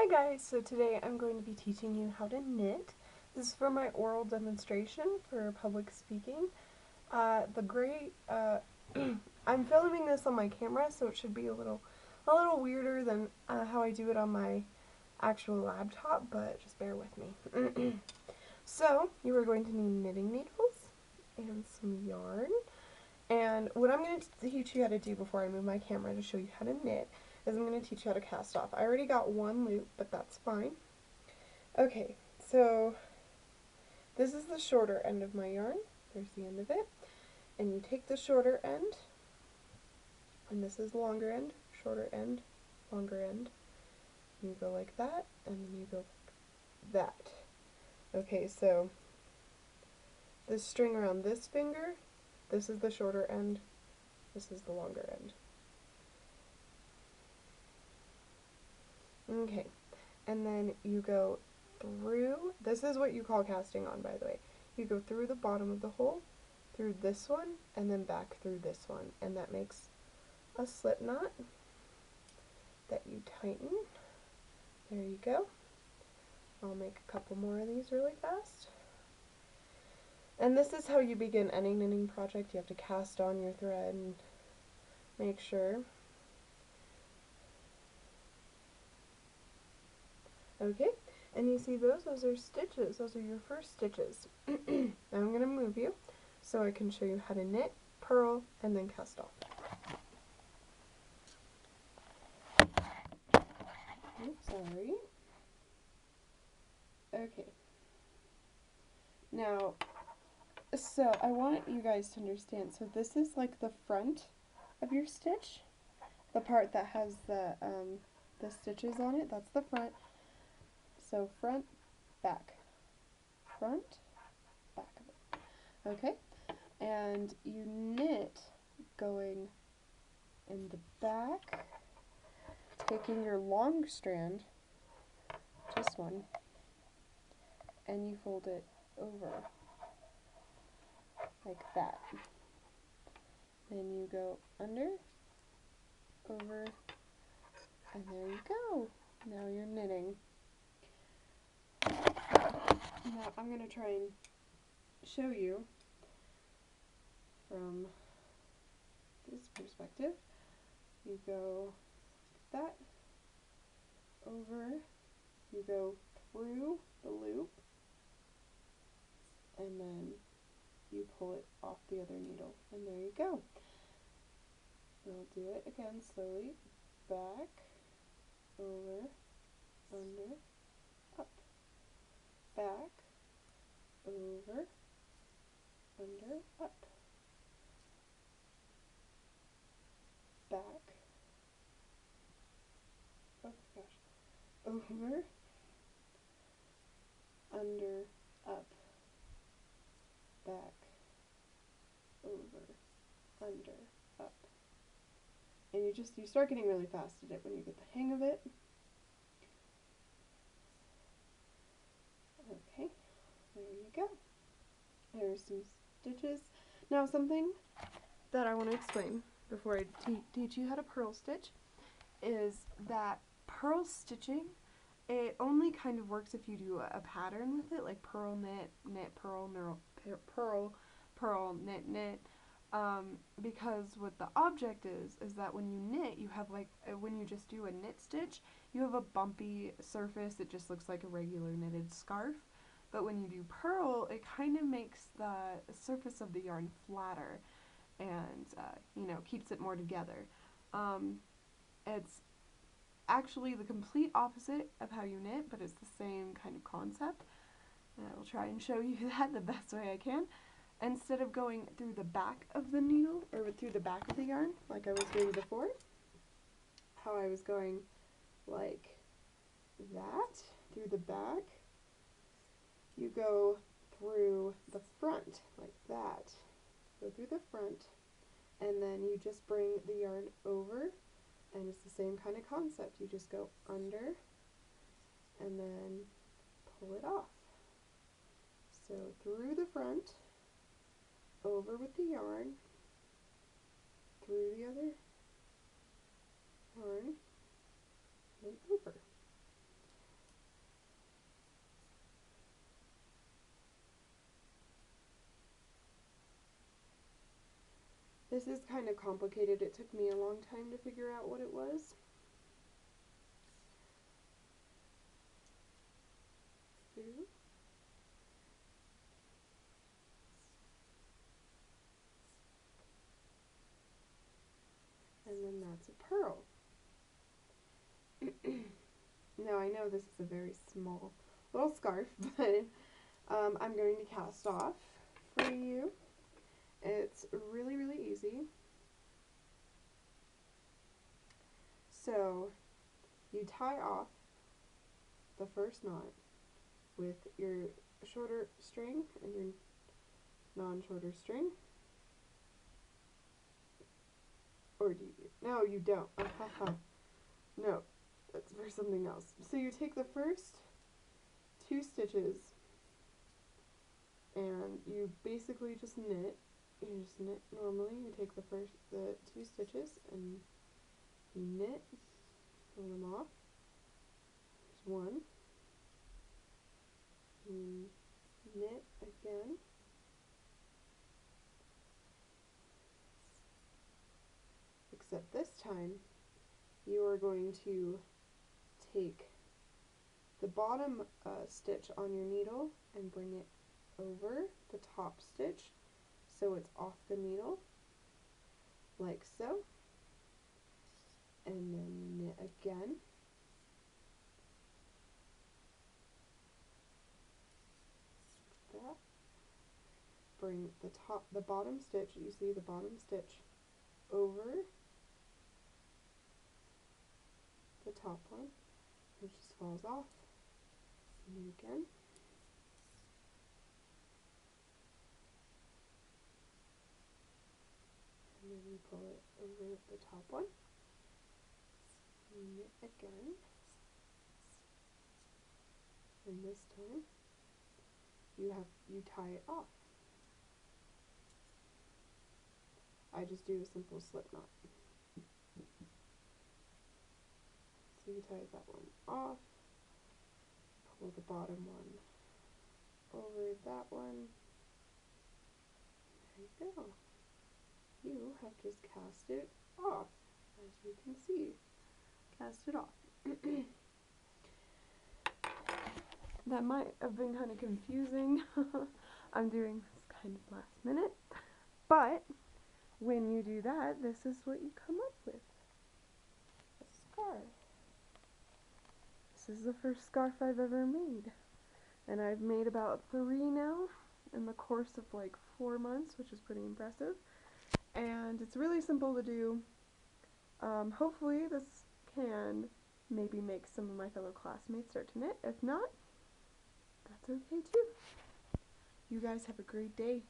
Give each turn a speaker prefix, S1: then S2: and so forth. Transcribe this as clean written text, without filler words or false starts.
S1: guys, so today I'm going to be teaching you how to knit. This is for my oral demonstration for public speaking. I'm filming this on my camera, so it should be a little weirder than how I do it on my actual laptop, but just bear with me. So, you are going to need knitting needles and some yarn. And what I'm going to teach you how to do before I move my camera to show you how to knit is I'm going to teach you how to cast off. I already got one loop, but that's fine. Okay, so this is the shorter end of my yarn. There's the end of it. And you take the shorter end, and this is the longer end, shorter end, longer end. You go like that, and then you go like that. Okay, so this string around this finger, this is the shorter end, this is the longer end. Okay, and then you go through, this is what you call casting on, by the way. You go through the bottom of the hole, through this one, and then back through this one, and that makes a slip knot that you tighten. There you go. I'll make a couple more of these really fast. And this is how you begin any knitting project. You have to cast on your thread and make sure. Okay, and you see those are stitches. Those are your first stitches. Now I'm going to move you so I can show you how to knit, purl, and then cast off. Oops, sorry. Okay. Now, so I want you guys to understand, so this is like the front of your stitch. The part that has the stitches on it, that's the front. So front, back, front, back of it. Okay? And you knit going in the back, taking your long strand, just one, and you fold it over like that. Then you go under, over, and there you go. Now you're knitting. Now I'm going to try and show you from this perspective. You go like that, over, you go through the loop, and then you pull it off the other needle, and there you go. I'll do it again slowly. Back, over, under, up. Back, over, under, up. Back, oh gosh, over, under, up. Back, over, under, up. And you start getting really fast at it when you get the hang of it. Okay, there you go. There's some stitches. Now something that I want to explain before I teach you how to purl stitch is that purl stitching, it only kind of works if you do a pattern with it, like purl, knit, knit, purl, purl, purl, knit, knit. Because what the object is that when you knit, you have like, when you just do a knit stitch, you have a bumpy surface. It just looks like a regular knitted scarf. But when you do purl, it kind of makes the surface of the yarn flatter and, keeps it more together. It's actually the complete opposite of how you knit, but it's the same kind of concept. And I will try and show you that the best way I can. Instead of going through the back of the needle, or through the back of the yarn, like I was doing before, how I was going like that, through the back, you go through the front, like that. Go through the front, and then you just bring the yarn over, and it's the same kind of concept. You just go under, and then pull it off. So through the front, over with the yarn, through the other yarn, and over. This is kind of complicated. It took me a long time to figure out what it was. Through. And then that's a pearl. Now I know this is a very small little scarf, but I'm going to cast off for you. It's really, really easy. So you tie off the first knot with your shorter string and your non-shorter string. Or do you? No, you don't. No, that's for something else. So you take the first 2 stitches and you basically just knit. You just knit normally. You take the 2 stitches and you knit, pull them off. There's 1. You knit again. Except this time you are going to take the bottom stitch on your needle and bring it over the top stitch so it's off the needle, like so, and then you knit again, like that. Bring the bottom stitch, you see the bottom stitch, over the top one. It just falls off. Knit again. And then you pull it over the top one. Knit again. And this time you tie it off. I just do a simple slip knot. So you tie that one off, pull the bottom one over that one. There you go. You have just cast it off, as you can see. Cast it off. That might have been kind of confusing. I'm doing this kind of last minute. But when you do that, this is what you come up with. A scarf. This is the first scarf I've ever made. And I've made about 3 now in the course of like 4 months, which is pretty impressive. And it's really simple to do. Hopefully this can maybe make some of my fellow classmates start to knit. If not, that's okay too. You guys have a great day.